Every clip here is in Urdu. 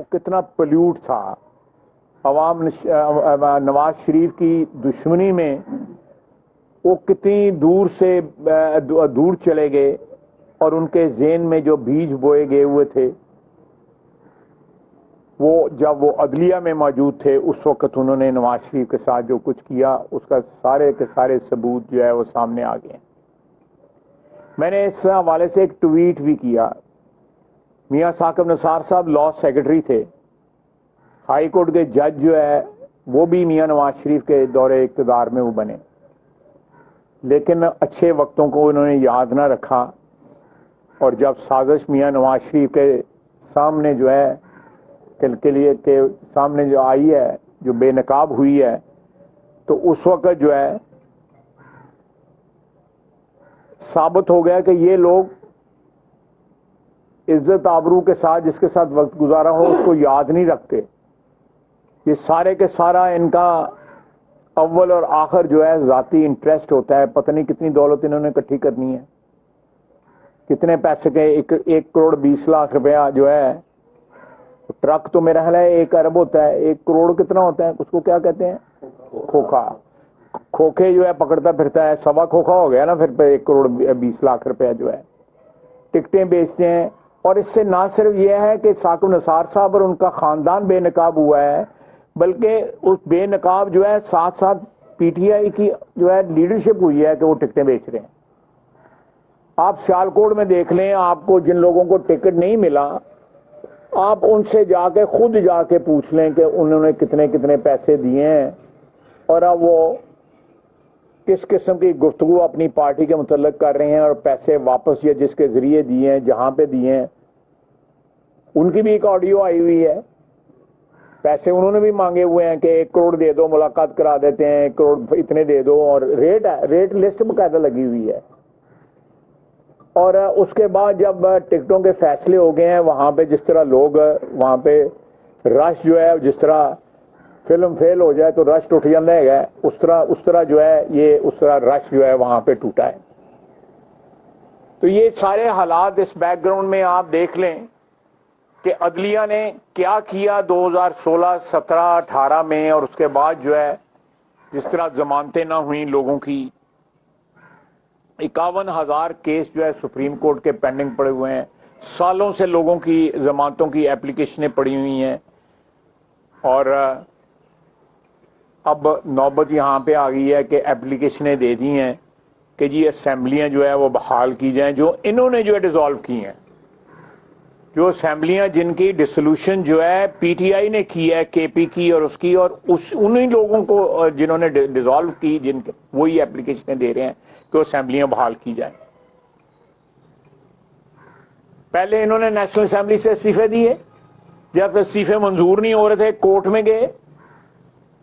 وہ کتنا پلیوٹ تھا، عوام نواز شریف کی دشمنی میں وہ کتنی دور سے دور چلے گئے، اور ان کے ذہن میں جو بیج بوئے گئے ہوئے تھے وہ جب وہ عدلیہ میں موجود تھے اس وقت انہوں نے نواز شریف کے ساتھ جو کچھ کیا اس کا سارے کے سارے ثبوت جو ہے وہ سامنے آ گئے ہیں۔ میں نے اس حوالے سے ایک ٹویٹ بھی کیا۔ میاں ثاقب نثار صاحب لاء سیکرٹری تھے، ہائی کورٹ کے جج جو ہے وہ بھی میاں نواز شریف کے دور اقتدار میں وہ بنے، لیکن اچھے وقتوں کو انہوں نے یاد نہ رکھا، اور جب سازش میاں نواز شریف کے سامنے جو ہے کے لیے کہ سامنے جو آئی ہے، جو بے نقاب ہوئی ہے، تو اس وقت جو ہے ثابت ہو گیا کہ یہ لوگ عزت آبرو کے ساتھ جس کے ساتھ وقت گزارا ہو اس کو یاد نہیں رکھتے۔ یہ سارے کے سارا ان کا اول اور آخر جو ہے ذاتی انٹرسٹ ہوتا ہے۔ پتہ نہیں کتنی دولت انہوں نے اکٹھی کرنی ہے، کتنے پیسے کے 1,20,00,000 روپیہ جو ہے، ٹرک تو میرا خیال ہے 1 ارب ہوتا ہے، 1 کروڑ کتنا ہوتا ہے، اس کو کیا کہتے ہیں، کھوکھا، کھوکھے جو ہے پکڑتا پھرتا ہے، سوا کھوکھا ہو گیا نا پھر 1,20,00,000 روپیہ جو ہے ٹکٹیں بیچتے ہیں۔ اور اس سے نہ صرف یہ ہے کہ ثاقب نثار صاحب اور ان کا خاندان بے نقاب ہوا ہے، بلکہ اس بے نقاب جو ہے ساتھ ساتھ پی ٹی آئی کی جو ہے لیڈرشپ ہوئی ہے کہ وہ ٹکٹیں بیچ رہے ہیں۔ آپ سیالکوٹ میں دیکھ لیں، آپ کو جن لوگوں کو ٹکٹ نہیں ملا آپ ان سے جا کے خود جا کے پوچھ لیں کہ انہوں نے کتنے کتنے پیسے دیے ہیں، اور اب وہ کس قسم کی گفتگو اپنی پارٹی کے متعلق کر رہے ہیں، اور پیسے واپس یا جس کے ذریعے دیے ہیں، جہاں پہ دیے ہیں، ان کی بھی ایک آڈیو آئی ہوئی ہے۔ پیسے انہوں نے بھی مانگے ہوئے ہیں کہ 1 کروڑ دے دو، ملاقات کرا دیتے ہیں، 1 کروڑ اتنے دے دو، اور ریٹ لسٹ باقاعدہ لگی ہوئی ہے۔ اور اس کے بعد جب ٹکٹوں کے فیصلے ہو گئے ہیں، وہاں پہ جس طرح لوگ وہاں پہ رش جو ہے، جس طرح فلم فیل ہو جائے تو رش ٹوٹ جاتا ہے، اس طرح جو ہے یہ اس طرح رش جو ہے وہاں پہ ٹوٹا ہے۔ تو یہ سارے حالات اس بیک گراؤنڈ میں آپ دیکھ لیں کہ عدلیہ نے کیا کیا 2016، 17، 18 میں، اور اس کے بعد جو ہے جس طرح ضمانتیں نہ ہوئیں لوگوں کی، 51,000 کیس جو ہے سپریم کورٹ کے پینڈنگ پڑے ہوئے ہیں، سالوں سے لوگوں کی ضمانتوں کی اپلیکیشنیں پڑی ہوئی ہیں، اور اب نوبت یہاں پہ آ گئی ہے کہ اپلیکیشنیں دے دی ہیں کہ جی اسمبلیاں جو ہے وہ بحال کی جائیں، جو انہوں نے جو ہے ڈیزالو کی ہیں، جو اسمبلیاں جن کی ڈسولوشن جو ہے پی ٹی آئی نے کی ہے، کے پی کی اور اس کی، اور انہی لوگوں کو جنہوں نے ڈیزالو کی، وہی اپلیکیشنیں دے رہے ہیں کہ وہ اسمبلیاں بحال کی جائیں۔ پہلے انہوں نے نیشنل اسمبلی سے استعفے دیے، جب استعفے منظور نہیں ہو رہے تھے کورٹ میں گئے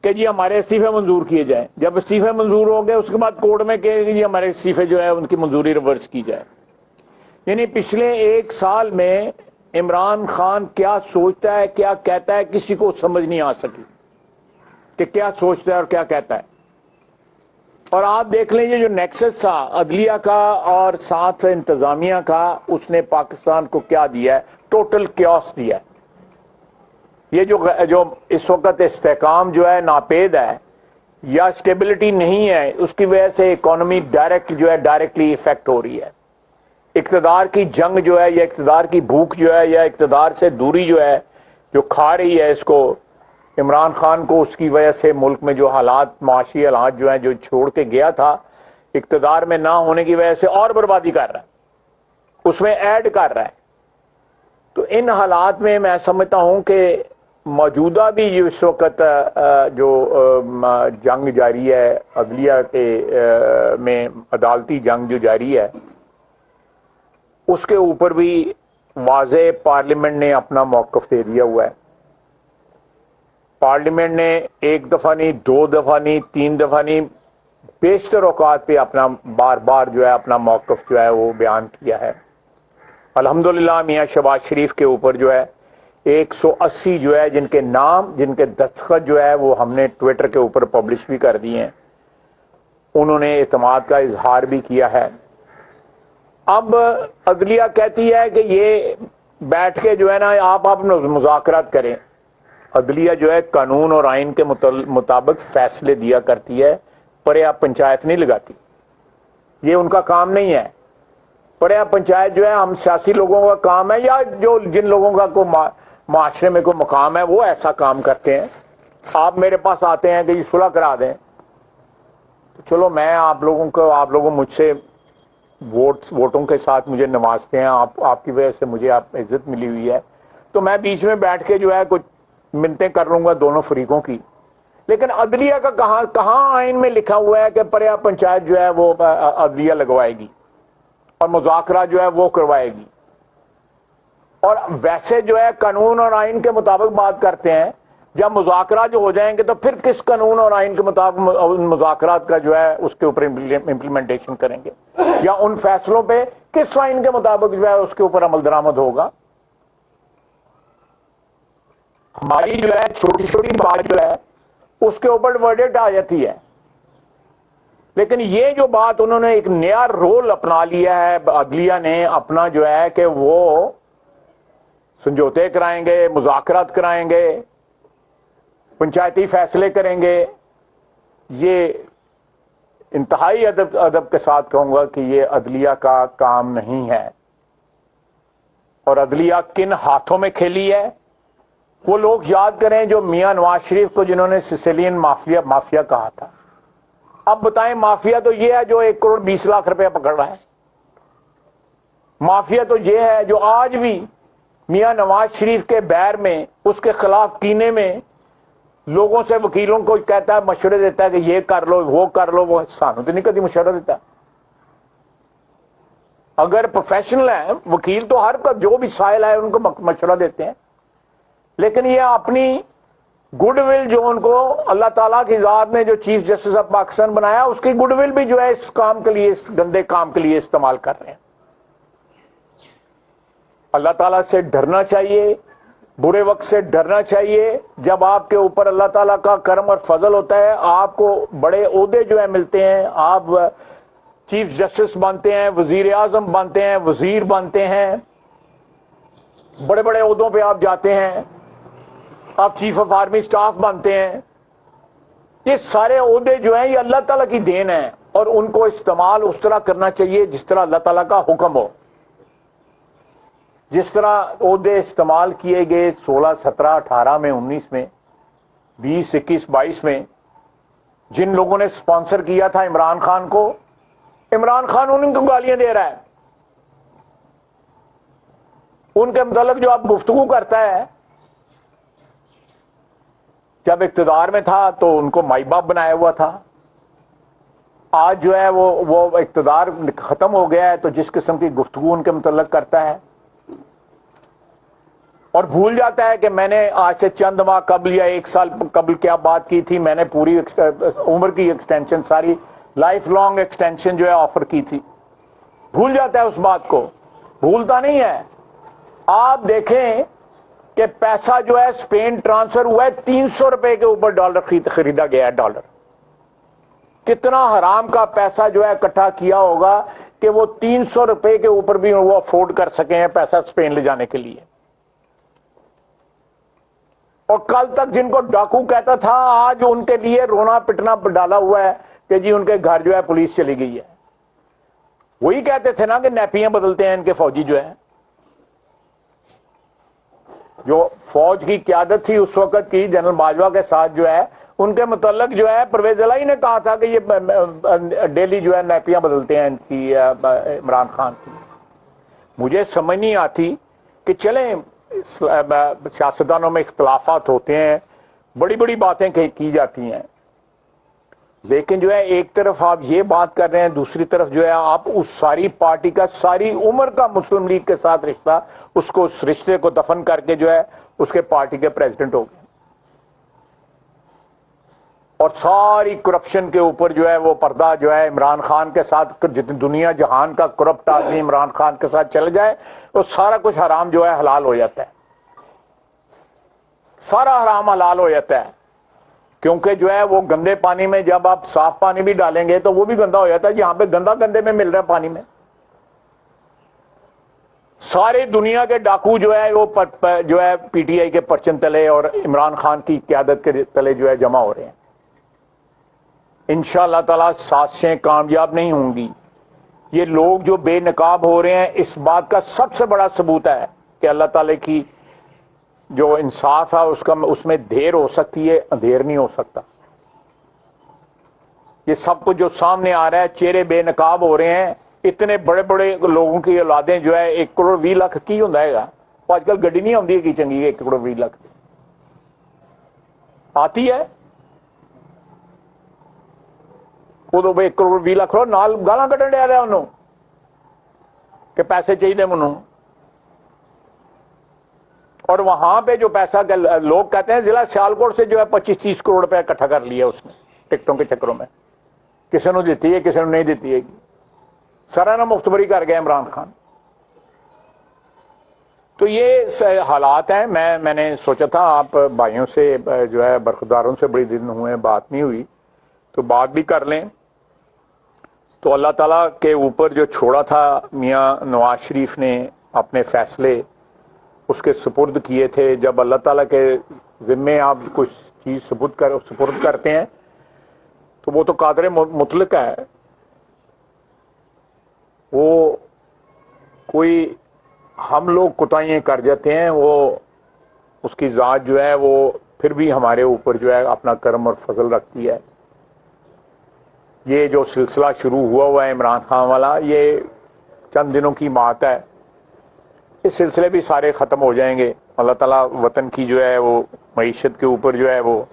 کہ جی ہمارے استعفے منظور کیے جائیں، جب استعفے منظور ہو گئے اس کے بعد کورٹ میں کہ جی ہمارے استعفے جو ہے ان کی منظوری ریورس کی جائے۔ یعنی پچھلے 1 سال میں عمران خان کیا سوچتا ہے، کیا کہتا ہے، کسی کو سمجھ نہیں آ سکی کہ کیا سوچتا ہے اور کیا کہتا ہے۔ اور آپ دیکھ لیں یہ جو نیکسس تھا عدلیہ کا اور ساتھ انتظامیہ کا، اس نے پاکستان کو کیا دیا ہے، ٹوٹل کیوس دیا ہے۔ یہ جو اس وقت استحکام جو ہے ناپید ہے یا اسٹیبلٹی نہیں ہے، اس کی وجہ سے اکانومی ڈائریکٹلی افیکٹ ہو رہی ہے۔ اقتدار کی جنگ جو ہے، یا اقتدار کی بھوک جو ہے، یا اقتدار سے دوری جو ہے، جو کھا رہی ہے اس کو عمران خان کو، اس کی وجہ سے ملک میں جو حالات، معاشی حالات جو ہیں، جو چھوڑ کے گیا تھا اقتدار میں نہ ہونے کی وجہ سے، اور بربادی کر رہا ہے، اس میں ایڈ کر رہا ہے۔ تو ان حالات میں میں سمجھتا ہوں کہ موجودہ بھی اس وقت جو جنگ جاری ہے عدلیہ کے میں، عدالتی جنگ جو جاری ہے، اس کے اوپر بھی واضح پارلیمنٹ نے اپنا موقف دے دیا ہوا ہے۔ پارلیمنٹ نے 1 دفعہ نہیں، 2 دفعہ نہیں، 3 دفعہ نہیں، بیشتر اوقات پہ اپنا بار بار جو ہے اپنا موقف جو ہے وہ بیان کیا ہے۔ الحمدللہ میاں شہباز شریف کے اوپر جو ہے 180 جو ہے جن کے نام، جن کے دستخط جو ہے وہ ہم نے ٹویٹر کے اوپر پبلش بھی کر دیے ہیں، انہوں نے اعتماد کا اظہار بھی کیا ہے۔ اب عدلیہ کہتی ہے کہ یہ بیٹھ کے جو ہے نا آپ مذاکرات کریں. عدلیہ جو ہے قانون اور آئین کے مطابق فیصلے دیا کرتی ہے، پریاب پنچایت نہیں لگاتی. یہ ان کا کام نہیں ہے. پریاب پنچایت جو ہے ہم سیاسی لوگوں کا کام ہے، یا جو جن لوگوں کا معاشرے میں کوئی مقام ہے وہ ایسا کام کرتے ہیں. آپ میرے پاس آتے ہیں کہ یہ صلح کرا دیں، تو چلو میں آپ لوگوں مجھ سے ووٹوں کے ساتھ مجھے نوازتے ہیں، آپ کی وجہ سے مجھے آپ عزت ملی ہوئی ہے، تو میں بیچ میں بیٹھ کے جو ہے کچھ منتیں کر لوں گا دونوں فریقوں کی. لیکن عدلیہ کا کہاں آئین میں لکھا ہوا ہے کہ پریاب پنچایت جو ہے وہ عدلیہ لگوائے گی اور مذاکرات جو ہے وہ کروائے گی؟ اور ویسے جو ہے قانون اور آئین کے مطابق بات کرتے ہیں. جب مذاکرات جو ہو جائیں گے تو پھر کس قانون اور آئین کے مطابق مذاکرات کا جو ہے اس کے اوپر امپلیمنٹیشن کریں گے، یا ان فیصلوں پہ کس آئین کے مطابق جو ہے اس کے اوپر عمل درآمد ہوگا؟ ہماری جو ہے چھوٹی چھوٹی بات جو ہے اس کے اوپر ورڈکٹ آ جاتی ہے. لیکن یہ جو بات انہوں نے ایک نیا رول اپنا لیا ہے عدلیہ نے اپنا، جو ہے کہ وہ سمجھوتے کرائیں گے، مذاکرات کرائیں گے، پنچایتی فیصلے کریں گے. یہ انتہائی ادب کے ساتھ کہوں گا کہ یہ عدلیہ کا کام نہیں ہے. اور عدلیہ کن ہاتھوں میں کھیلی ہے وہ لوگ یاد کریں جو میاں نواز شریف کو جنہوں نے سسیلین مافیا کہا تھا. اب بتائیں، مافیا تو یہ ہے جو 1 کروڑ 20 لاکھ روپے پکڑ رہا ہے. مافیا تو یہ ہے جو آج بھی میاں نواز شریف کے بیر میں، اس کے خلاف کینے میں لوگوں سے، وکیلوں کو کہتا ہے، مشورے دیتا ہے کہ یہ کر لو وہ کر لو. وہ سانو تو نہیں کبھی مشورہ دیتا. اگر پروفیشنل ہے وکیل تو ہر جو بھی سائل ہے ان کو مشورہ دیتے ہیں. لیکن یہ اپنی گڈ ول جو ان کو اللہ تعالیٰ کی ذات نے جو چیف جسٹس آف پاکستان بنایا، اس کی گڈ ول بھی جو ہے اس کام کے لیے، اس گندے کام کے لیے استعمال کر رہے ہیں. اللہ تعالیٰ سے ڈرنا چاہیے، برے وقت سے ڈرنا چاہیے. جب آپ کے اوپر اللہ تعالیٰ کا کرم اور فضل ہوتا ہے، آپ کو بڑے عہدے جو ہے ملتے ہیں، آپ چیف جسٹس بنتے ہیں، وزیر اعظم بنتے ہیں، وزیر بنتے ہیں، بڑے بڑے عہدوں پہ آپ جاتے ہیں، آپ چیف آف آرمی سٹاف بنتے ہیں. یہ سارے عہدے جو ہیں یہ اللہ تعالیٰ کی دین ہے، اور ان کو استعمال اس طرح کرنا چاہیے جس طرح اللہ تعالیٰ کا حکم ہو. جس طرح عہدے استعمال کیے گئے 16 17 18 میں، 19 میں، 20 21 22 میں، جن لوگوں نے سپانسر کیا تھا عمران خان کو، عمران خان ان کو گالیاں دے رہا ہے. ان کے متعلق جو آپ گفتگو کرتا ہے، جب اقتدار میں تھا تو ان کو مائی باپ بنایا ہوا تھا. آج جو ہے وہ اقتدار ختم ہو گیا ہے تو جس قسم کی گفتگو ان کے متعلق کرتا ہے، اور بھول جاتا ہے کہ میں نے آج سے چند ماہ قبل یا 1 سال قبل کیا بات کی تھی. میں نے پوری عمر کی ایکسٹینشن، ساری لائف لانگ ایکسٹینشن جو ہے آفر کی تھی. بھول جاتا ہے اس بات کو، بھولتا نہیں ہے. آپ دیکھیں کہ پیسہ جو ہے اسپین ٹرانسفر ہوا ہے 300 روپے کے اوپر ڈالر خریدا گیا ہے. ڈالر کتنا حرام کا پیسہ جو ہے اکٹھا کیا ہوگا کہ وہ 300 روپے کے اوپر بھی وہ افورڈ کر سکے ہیں پیسہ اسپین لے جانے کے لیے. اور کل تک جن کو ڈاکو کہتا تھا، آج ان کے لیے رونا پٹنا ڈالا ہوا ہے کہ جی ان کے گھر جو ہے پولیس چلی گئی ہے. وہی کہتے تھے نا کہ نیپیاں بدلتے ہیں ان کے فوجی جو ہے. جو فوج کی قیادت تھی اس وقت کی جنرل باجوہ کے ساتھ جو ہے، ان کے متعلق جو ہے پرویز الہی نے کہا تھا کہ یہ ڈیلی جو ہے نیپیاں بدلتے ہیں ان کی، عمران خان کی. مجھے سمجھ نہیں آتی کہ چلیں سیاستدانوں میں اختلافات ہوتے ہیں، بڑی بڑی باتیں کی جاتی ہیں، لیکن جو ہے ایک طرف آپ یہ بات کر رہے ہیں، دوسری طرف جو ہے آپ اس ساری پارٹی کا ساری عمر کا مسلم لیگ کے ساتھ رشتہ، اس رشتے کو دفن کر کے جو ہے اس کے پارٹی کے پریزیڈنٹ ہو گئے. اور ساری کرپشن کے اوپر جو ہے وہ پردہ جو ہے عمران خان کے ساتھ، جتنی دنیا جہان کا کرپٹ آدمی عمران خان کے ساتھ چل جائے وہ سارا کچھ حرام جو ہے حلال ہو جاتا ہے. سارا حرام حلال ہو جاتا ہے، کیونکہ جو ہے وہ گندے پانی میں جب آپ صاف پانی بھی ڈالیں گے تو وہ بھی گندا ہو جاتا ہے. یہاں پہ گندا گندے میں مل رہا ہے پانی میں. سارے دنیا کے ڈاکو جو ہے وہ جو ہے پی ٹی آئی کے پرچم تلے اور عمران خان کی قیادت کے تلے جو ہے جمع ہو رہے ہیں. انشاءاللہ تعالی سازشیں کامیاب نہیں ہوں گی. یہ لوگ جو بے نقاب ہو رہے ہیں اس بات کا سب سے بڑا ثبوت ہے کہ اللہ تعالی کی جو انصاف ہے اس میں دیر ہو سکتی ہے، اندھیر نہیں ہو سکتا. یہ سب کچھ جو سامنے آ رہا ہے، چہرے بے نقاب ہو رہے ہیں. اتنے بڑے بڑے لوگوں کی اولادیں جو ہے 1 کروڑ 20 لاکھ کی ہوں گا. آج کل گڈی نہیں آتی کی چنگی 1 کروڑ 20 لاکھ آتی ہے. وہ تو 1 کروڑ 20 لاکھ نال گالاں کڈن ڈیا رہا انہوں کہ پیسے چاہیے منوں. اور وہاں پہ جو پیسہ لوگ کہتے ہیں ضلع سیالکوٹ سے جو ہے 25-30 کروڑ روپے اکٹھا کر لیا اس نے ٹکٹوں کے چکروں میں. کسی نے دیتی ہے کسی نے نہیں دیتی ہے. سارا مفتبری کر گیا عمران خان. تو یہ حالات ہیں. میں نے سوچا تھا آپ بھائیوں سے جو ہے برخداروں سے بڑی دن ہوئے بات نہیں ہوئی تو بات بھی کر لیں. تو اللہ تعالیٰ کے اوپر جو چھوڑا تھا میاں نواز شریف نے اپنے فیصلے اس کے سپرد کیے تھے. جب اللہ تعالیٰ کے ذمے آپ کچھ چیز سپرد کرتے ہیں تو وہ تو قادر مطلق ہے. وہ کوئی ہم لوگ کوتاہیاں کر جاتے ہیں، وہ اس کی ذات جو ہے وہ پھر بھی ہمارے اوپر جو ہے اپنا کرم اور فضل رکھتی ہے. یہ جو سلسلہ شروع ہوا ہے عمران خان والا، یہ چند دنوں کی بات ہے. یہ سلسلے بھی سارے ختم ہو جائیں گے. اللہ تعالیٰ وطن کی جو ہے وہ معیشت کے اوپر جو ہے وہ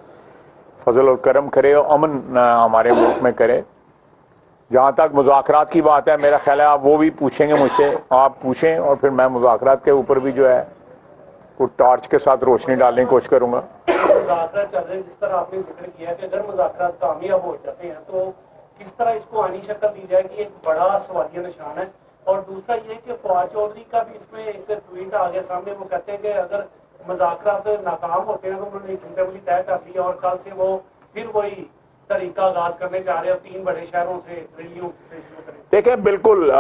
فضل اور کرم کرے اور امن ہمارے ملک میں کرے. جہاں تک مذاکرات کی بات ہے میرا خیال ہے آپ وہ بھی پوچھیں گے مجھ سے، آپ پوچھیں اور پھر میں مذاکرات کے اوپر بھی جو ہے وہ ٹارچ کے ساتھ روشنی ڈالنے کی کوشش کروں گا. مذاکرات چل رہے ہیں جس طرح آپ نے ذکر کیا کہ اگر مذاکرات کامیاب ہو جاتے ہیں تو کس طرح اس کو آنی شکل دی جائے گی، ایک بڑا سوالیہ نشان ہے. اور دوسرا یہ کہ فواد چودھری کا بھی اس میں ایک ٹویٹ آ گیا سامنے. وہ کہتے ہیں کہ اگر مذاکرات ناکام ہوتے ہیں تو انہوں نے ایک انٹرویو طے کر لیا اور کل سے وہ پھر وہی طریقہ آغاز کرنے جا رہے ہیں 3 بڑے شہروں سے ریلیوں سے شروع کریں. دیکھیں بالکل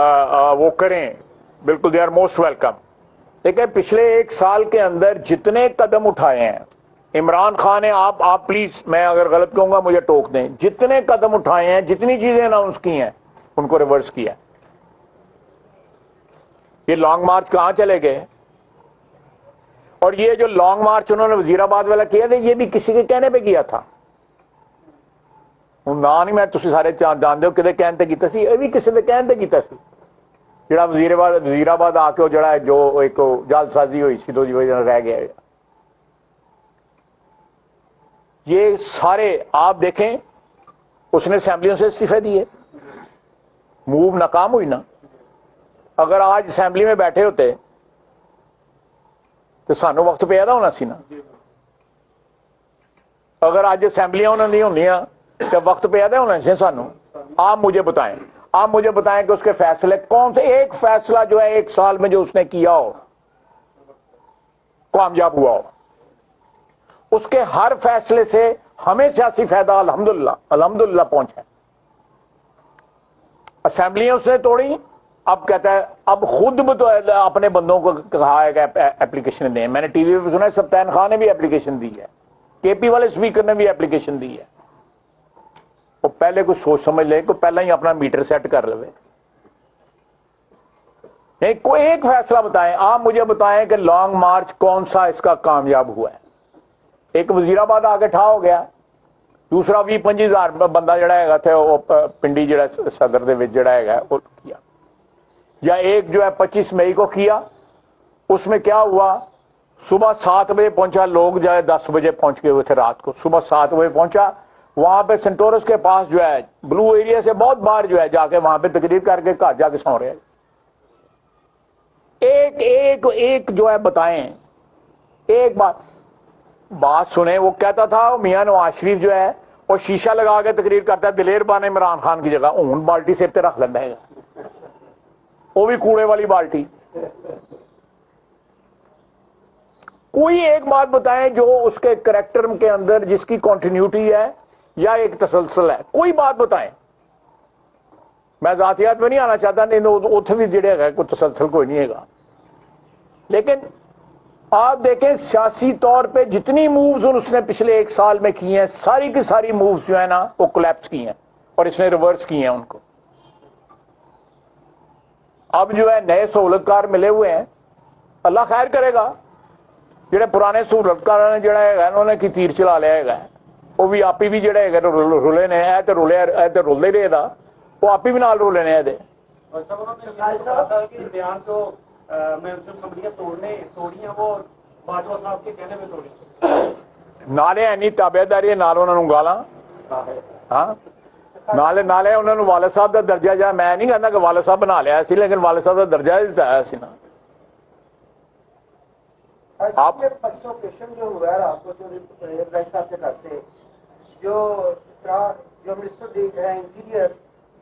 وہ کریں، بالکل دے آر موسٹ ویلکم. دیکھیں پچھلے 1 سال کے اندر جتنے قدم اٹھائے ہیں عمران خان نے، آپ پلیز میں اگر غلط کہوں گا مجھے ٹوک دیں، جتنے قدم اٹھائے ہیں، جتنی چیزیں اناؤنس کی ہیں ان کو ریورس کیا. یہ لانگ مارچ کہاں چلے گئے؟ اور یہ جو لانگ مارچ انہوں نے وزیر آباد والا کیا تھا یہ بھی کسی کے کہنے پہ کیا تھا. نہ نہیں میں تسی سارے جانتے ہو کدے کہنے تے کیتا سی، یہ بھی کسی دے کہنے تے کیتا سی. جڑا وزیر آباد آ کے جڑا جو ایک جال سازی ہوئی سی تو رہ گیا. یہ سارے آپ دیکھیں اس نے اسمبلیوں سے استعفے دیے، موو ناکام ہوئی نا. اگر آج اسمبلی میں بیٹھے ہوتے تو سانو وقت پیدا ہونا سی نا. اگر آج اسمبلیاں انہوں نے ہونیاں تو وقت پیدا ہونا سی سانو. آپ مجھے بتائیں کہ اس کے فیصلے کون سے ایک فیصلہ جو ہے 1 سال میں جو اس نے کیا ہو کامیاب ہوا ہو. اس کے ہر فیصلے سے ہمیں سیاسی فائدہ الحمدللہ پہنچا. اسمبلیاں اس نے توڑی، اب کہتا ہے اب خود اپنے بندوں کو کہا ہے کہ اپلیکیشن دیں. میں نے ٹی وی پہ سنا ہے سبطین خان نے بھی اپلیکیشن دی ہے، کے پی والے اسپیکر نے بھی اپلیکیشن دی ہے. وہ پہلے کچھ سوچ سمجھ لے کہ پہلے ہی اپنا میٹر سیٹ کر لے. کوئی ایک فیصلہ بتائیں، آپ مجھے بتائیں کہ لانگ مارچ کون سا اس کا کامیاب ہوا ہے. ایک وزیر آباد آگے ٹھا ہو گیا، دوسرا 20-25 ہزار بندہ جڑا ہے تھے وہ پنڈی جڑا صدر دے وچ جڑا ہے وہ کیا. یا ایک جو ہے 25 مئی کو کیا، اس میں کیا ہوا، صبح 7 بجے پہنچا، لوگ جو ہے 10 بجے پہنچ گئے ہوئے تھے رات کو. صبح 7 بجے پہنچا، وہاں پہ سنٹورس کے پاس جو ہے بلو ایریا سے بہت باہر جو ہے جا کے وہاں پہ تقریر کر کے گھر جا کے سو رہے ہیں. ایک جو ہے بتائیں، ایک بات سنیں. وہ کہتا تھا میاں نواز شریف جو ہے وہ شیشہ لگا کے تقریر کرتا ہے دلیر بان عمران خان کی جگہ اون بالٹی سر تے رکھ لینا ہے، وہ بھی کوڑے والی بالٹی. کوئی ایک بات بتائیں جو اس کے کریکٹر کے اندر جس کی کنٹینیوٹی ہے یا ایک تسلسل ہے، کوئی بات بتائیں. میں ذاتیات میں نہیں آنا چاہتا، نہیں اتنے بھی جڑے ہے کوئی تسلسل کوئی نہیں ہے گا. لیکن آپ دیکھیں سیاسی طور پہ جتنی مووز اس نے پچھلے 1 سال میں کی ہیں ساری کی ساری مووز جو ہے نا وہ کولیپس کی ہیں اور اس نے ریورس کی ہیں ان کو. اب جو ہے نئے سہولت کار ملے ہوئے ہیں, اللہ خیر کرے گا. جڑے پرانے سہولت کار نے جڑا ہے انہوں نے کی تیر چلا لیا ہے وہ بھی آپ بھی جڑے ہے رولے نے ہے تو رولے رولے رہے دا وہ آپ بھی نال رولے نے دے. اور سب انہوں نے یہ کہا کہ بیان جو میں جو اسمبلیاں توڑی ہیں وہ باجوہ صاحب کے کہنے میں توڑی. نالے اینی تابع داری نال انہوں نے گالاں ہاں نالے نالے انہوں نے والد صاحب دا درجہ جا میں نہیں کہنا کہ والد صاحب بنا لیا سی لیکن والد صاحب دا درجہ دیتا ہے سی نا. آپ فرسٹ آپریشن جو ہوا ہے آپ کو جو رائی صاحب کے گھر سے جو منسٹر انٹیریئر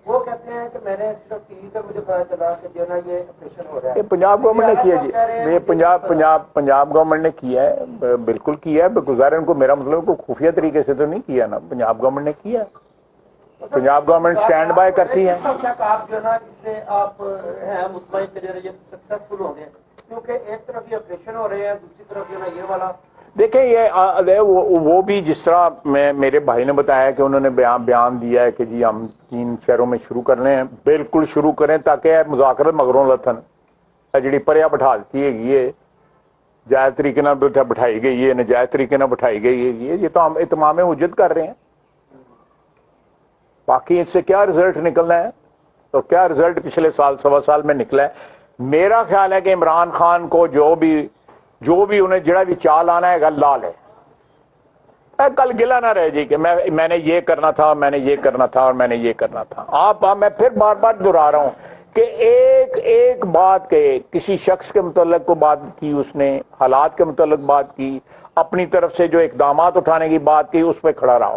وہ کہتے ہیں کہ میں نے صرف ٹی وی پہ مجھے پتا چلا کہ جو نا یہ آپریشن ہو رہا ہے. یہ پنجاب گورنمنٹ نے کیا جی, یہ پنجاب گورنمنٹ نے کیا ہے, بالکل کیا ہے. بظاہر ان کو میرا مطلب کوئی خفیہ طریقے سے تو نہیں کیا نا, پنجاب گورنمنٹ نے کیا ہے. پنجاب گورنمنٹ سٹینڈ بائی کرتی ہے. آپ جو نا اس سے آپ ہیں مطمئن کہ یہ سکسیسفل ہوں گے کیونکہ ایک طرف یہ آپریشن ہو رہے ہیں دوسری طرف جو نا یہ والا. دیکھیں یہ وہ بھی جس طرح میرے بھائی نے بتایا کہ انہوں نے بیان دیا ہے کہ جی ہم 3 شہروں میں شروع کرنے ہیں, بالکل شروع کریں تاکہ مذاکرت مگروں لتھن جڑی پریا بٹھا دیتی ہے جائز طریقے نال بٹھائی گئی ہے نجائز طریقے نال بٹھائی گئی ہے, یہ تو ہم اتمام حجت کر رہے ہیں. باقی اس سے کیا رزلٹ نکلنا ہے اور کیا رزلٹ پچھلے سال 1.25 سال میں نکلا ہے. میرا خیال ہے کہ عمران خان کو جو بھی انہیں جڑا بھی چال آنا ہے لا لے. کل گلا نہ رہے جی کہ میں نے یہ کرنا تھا, میں نے یہ کرنا تھا اور میں نے یہ کرنا تھا. میں پھر بار بار دہرا رہا ہوں کہ ایک بات کہ کسی شخص کے متعلق کو بات کی, اس نے حالات کے متعلق بات کی, اپنی طرف سے جو اقدامات اٹھانے کی بات کی اس پہ کھڑا رہا.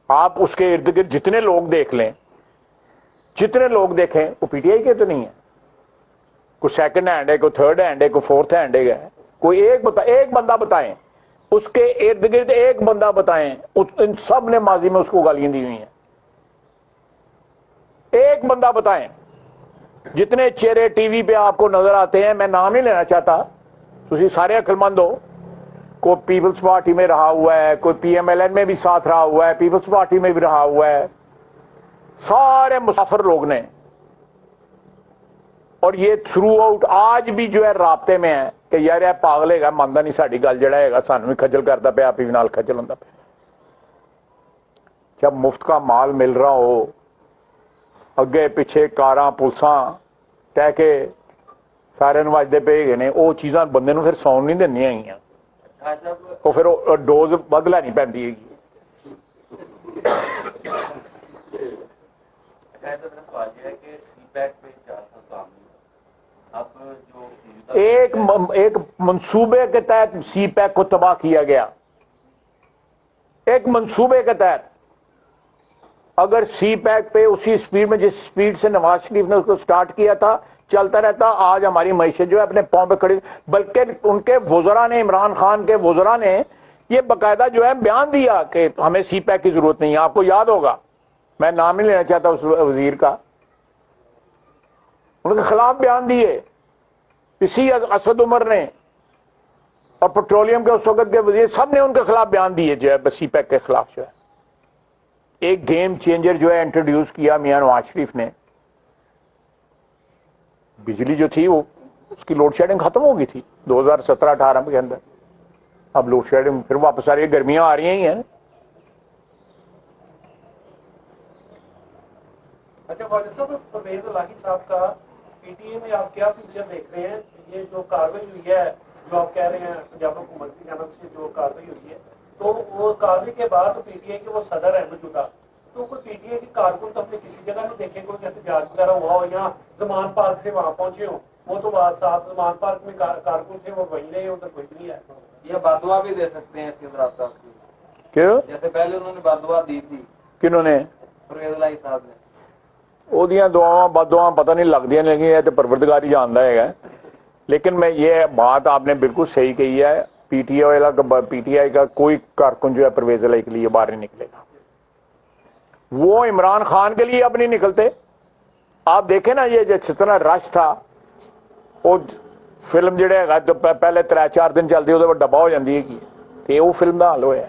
آپ اس کے ارد گرد جتنے لوگ دیکھ لیں, جتنے لوگ دیکھیں وہ پی ٹی آئی کے تو نہیں ہے. کوئی سیکنڈ ہینڈ ہے, کوئی تھرڈ ہینڈ ہے, کوئی فورتھ ہینڈ ہے, کوئی ایک بندہ بتائیں اس کے ارد گرد, ایک بندہ بتائیں ان سب نے ماضی میں اس کو گالیاں دی ہوئی ہیں. ایک بندہ بتائیں. جتنے چہرے ٹی وی پہ آپ کو نظر آتے ہیں, میں نام نہیں لینا چاہتا, تسی سارے عقل مند ہو, کوئی پیپلز پارٹی میں رہا ہوا ہے, کوئی پی ایم ایل این میں بھی ساتھ رہا ہوا ہے, پیپلز پارٹی میں بھی رہا ہوا ہے, سارے مسافر لوگ نے, اور یہ تھرو آؤٹ آج بھی جو ہے رابطے میں ہے کہ یار یہ پاگل ہے گا, ماندا نہیں ساڈی گل جڑا ہے گا, سانو بھی کھجل کرتا پیا, آپ بھی نال کھجل ہوندا پیا. جب مفت کا مال مل رہا ہو, اگے پیچھے کاراں پلساں ٹہ کے سارے نواجدے پہ گئے نے, وہ چیزاں بندے نو پھر سون نہیں دینیاں گئیاں, وہ پھر ڈوز ود لینی پیندی ہے. ایک منصوبے کے تحت سی پیک کو تباہ کیا گیا. ایک منصوبے کے تحت اگر سی پیک پہ اسی سپیڈ میں جس سپیڈ سے نواز شریف نے اس کو سٹارٹ کیا تھا چلتا رہتا, آج ہماری معیشت جو ہے اپنے پاؤں پہ کھڑی. بلکہ ان کے وزراء نے, عمران خان کے وزراء نے یہ باقاعدہ جو ہے بیان دیا کہ ہمیں سی پیک کی ضرورت نہیں ہے. آپ کو یاد ہوگا, میں نام نہیں لینا چاہتا اس وزیر کا, ان کے خلاف بیان دیے. اسی اسد عمر نے اور پیٹرولیم کے اس وقت کے وزیر سب نے ان کے خلاف بیان دیے جو ہے سی پیک کے خلاف. جو ہے ایک گیم چینجر جو ہے انٹروڈیوس کیا میاں نواز شریف نے. بجلی جو تھی وہ اس کی لوڈ شیڈنگ ختم ہو گئی تھی 2017-18 کے اندر. اب لوڈ شیڈنگ پھر واپس آ رہی ہے, گرمیاں آ رہی ہیں. اچھا والد صاحب, پرویز الہی صاحب کا پی ٹی اے میں آپ کیا فیوچر دیکھ رہے ہیں؟ یہ جو کاروائی ہوئی ہے جو آپ کہہ رہے ہیں پنجاب حکومت کی جانب سے جو کاروائی ہوئی ہے, تو وہ کاروائی کے بعد پی ٹی اے کے وہ صدر ہیں موجودہ, تو کوئی پی ٹی اے کے کارکن تو ہم نے کسی جگہ نہیں دیکھے, کوئی احتجاج وغیرہ ہوا ہو یا زمان پارک سے وہاں پہنچے ہوں. وہ تو صاحب زمان پارک میں کارکن تھے, وہ وہیں رہے, ادھر کوئی نہیں ہے. یہ بدعا بھی دے سکتے ہیں اس کے اندر صاحب کی, کیوں جیسے پہلے انہوں نے بدعا دی تھی کنہوں نے, پرویز الہی صاحب نے. وہ دعاواں بد دعاواں پتہ نہیں لگدیاں, لیکن یہ تو پروردگار ہی جاندا ہے. لیکن میں یہ بات آپ نے بالکل صحیح کہی ہے, پی ٹی آئی کا کوئی کارکن جو ہے پرویز الہی کے لیے باہر نہیں نکلے گا. وہ عمران خان کے لیے اب نہیں نکلتے. آپ دیکھیں نا, یہ جتنا رش تھا وہ ਫਿਲਮ ਜਿਹੜਾ ਹੈਗਾ ਪਹਿਲੇ 3-4 ਦਿਨ ਚੱਲਦੀ ਉਹਦੇ ਬਾਅਦ ਡੱਬਾ ਹੋ ਜਾਂਦੀ ਹੈਗੀ ਤੇ ਉਹ ਫਿਲਮ ਦਾ ਹਾਲ ਹੋਇਆ।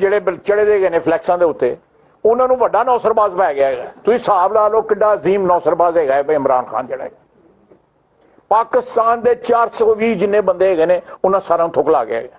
ਜਿਹੜੇ ਚੜੇ ਦੇ ਗਏ ਨੇ ਫਲੈਕਸਾਂ ਦੇ ਉੱਤੇ ਉਹਨਾਂ ਨੂੰ ਵੱਡਾ ਨੌਸਰਬਾਜ਼ ਪੈ ਗਿਆ ਹੈਗਾ। ਤੁਸੀਂ ਹਿਸਾਬ ਲਾ ਲਓ ਕਿੱਡਾ ਅਜ਼ੀਮ ਨੌਸਰਬਾਜ਼ ਹੈਗਾ ਹੈ ਇਮਰਾਨ ਖਾਨ ਜਿਹੜਾ ਹੈ। ਪਾਕਿਸਤਾਨ ਦੇ 420 ਜਿੰਨੇ ਬੰਦੇ ਹੈਗੇ ਨੇ ਉਹਨਾਂ ਸਾਰਿਆਂ ਨੂੰ ਠੁਕਲਾ ਗਿਆ ਹੈਗਾ।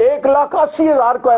1,80,000